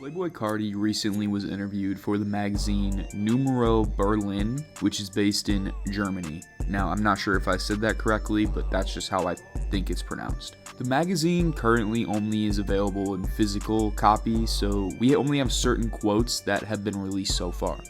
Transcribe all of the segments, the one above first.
Playboi Carti recently was interviewed for the magazine Numero Berlin, which is based in Germany. Now, I'm not sure if I said that correctly, but that's just how I think it's pronounced. The magazine currently only is available in physical copy, so we only have certain quotes that have been released so far.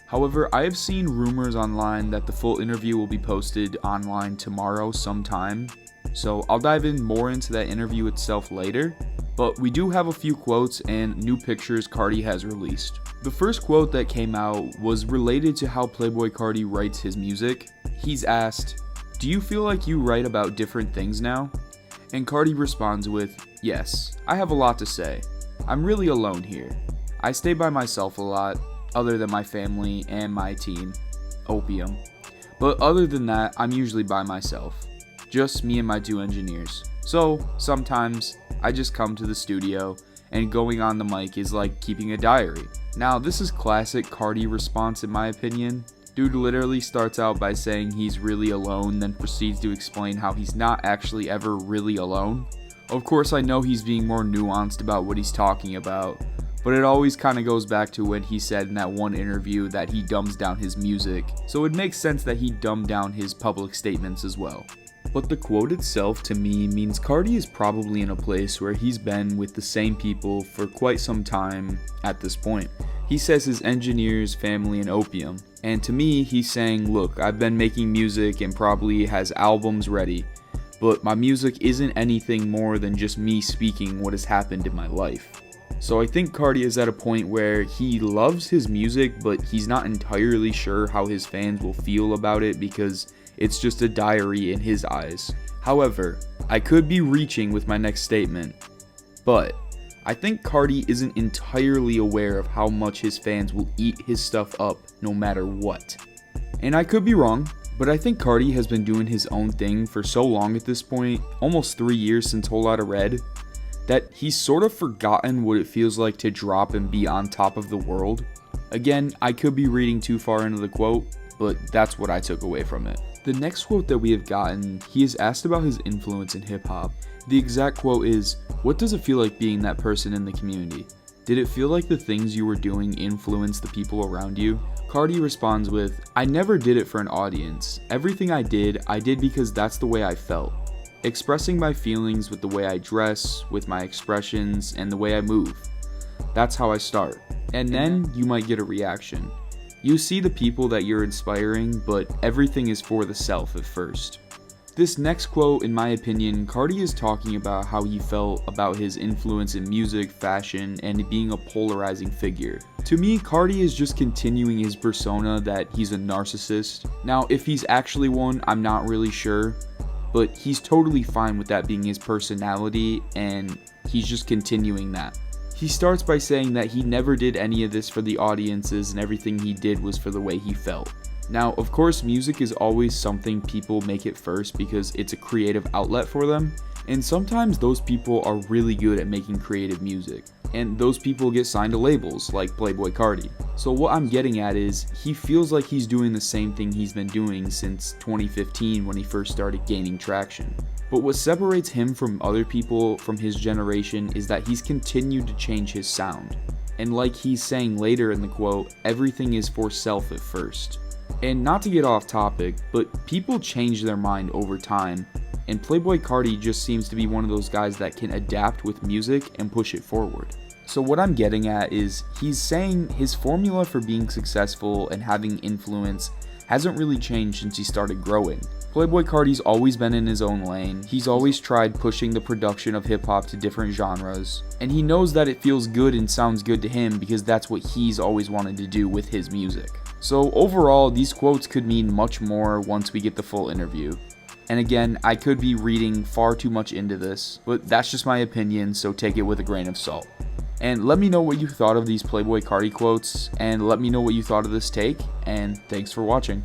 However, I have seen rumors online that the full interview will be posted online tomorrow sometime, so I'll dive in more into that interview itself later. But we do have a few quotes and new pictures Carti has released. The first quote that came out was related to how Playboi Carti writes his music. He's asked, "Do you feel like you write about different things now?" And Carti responds with, "Yes, I have a lot to say. I'm really alone here. I stay by myself a lot, other than my family and my team, Opium. But other than that, I'm usually by myself. Just me and my 2 engineers. So, sometimes, I just come to the studio, and going on the mic is like keeping a diary." Now, this is classic Carti response in my opinion. Dude literally starts out by saying he's really alone, then proceeds to explain how he's not actually ever really alone. Of course, I know he's being more nuanced about what he's talking about, but it always kind of goes back to when he said in that one interview that he dumbs down his music, so it makes sense that he dumbed down his public statements as well. But the quote itself to me means Carti is probably in a place where he's been with the same people for quite some time at this point. He says his engineers, family, and Opium. And to me, he's saying, look, I've been making music and probably has albums ready, but my music isn't anything more than just me speaking what has happened in my life. So I think Carti is at a point where he loves his music, but he's not entirely sure how his fans will feel about it because it's just a diary in his eyes. However, I could be reaching with my next statement, but I think Carti isn't entirely aware of how much his fans will eat his stuff up no matter what. And I could be wrong, but I think Carti has been doing his own thing for so long at this point, almost 3 years since Whole Lotta Red, that he's sort of forgotten what it feels like to drop and be on top of the world. Again, I could be reading too far into the quote, but that's what I took away from it. The next quote that we have gotten, he is asked about his influence in hip-hop. The exact quote is, "What does it feel like being that person in the community? Did it feel like the things you were doing influenced the people around you?" Carti responds with, "I never did it for an audience. Everything I did because that's the way I felt. Expressing my feelings with the way I dress, with my expressions, and the way I move. That's how I start. And then you might get a reaction. You see the people that you're inspiring, but everything is for the self at first." This next quote, in my opinion, Carti is talking about how he felt about his influence in music, fashion, and being a polarizing figure. To me, Carti is just continuing his persona that he's a narcissist. Now, if he's actually one, I'm not really sure, but he's totally fine with that being his personality, and he's just continuing that. He starts by saying that he never did any of this for the audiences and everything he did was for the way he felt. Now, of course, music is always something people make it first because it's a creative outlet for them, and sometimes those people are really good at making creative music, and those people get signed to labels like Playboi Carti. So what I'm getting at is, he feels like he's doing the same thing he's been doing since 2015 when he first started gaining traction. But what separates him from other people from his generation is that he's continued to change his sound. And like he's saying later in the quote, everything is for self at first. And not to get off topic, but people change their mind over time, and Playboi Carti just seems to be one of those guys that can adapt with music and push it forward. So what I'm getting at is, he's saying his formula for being successful and having influence hasn't really changed since he started growing. Playboi Carti's always been in his own lane, he's always tried pushing the production of hip-hop to different genres, and he knows that it feels good and sounds good to him because that's what he's always wanted to do with his music. So overall, these quotes could mean much more once we get the full interview. And again, I could be reading far too much into this, but that's just my opinion, so take it with a grain of salt. And let me know what you thought of these Playboi Carti quotes, and let me know what you thought of this take, and thanks for watching.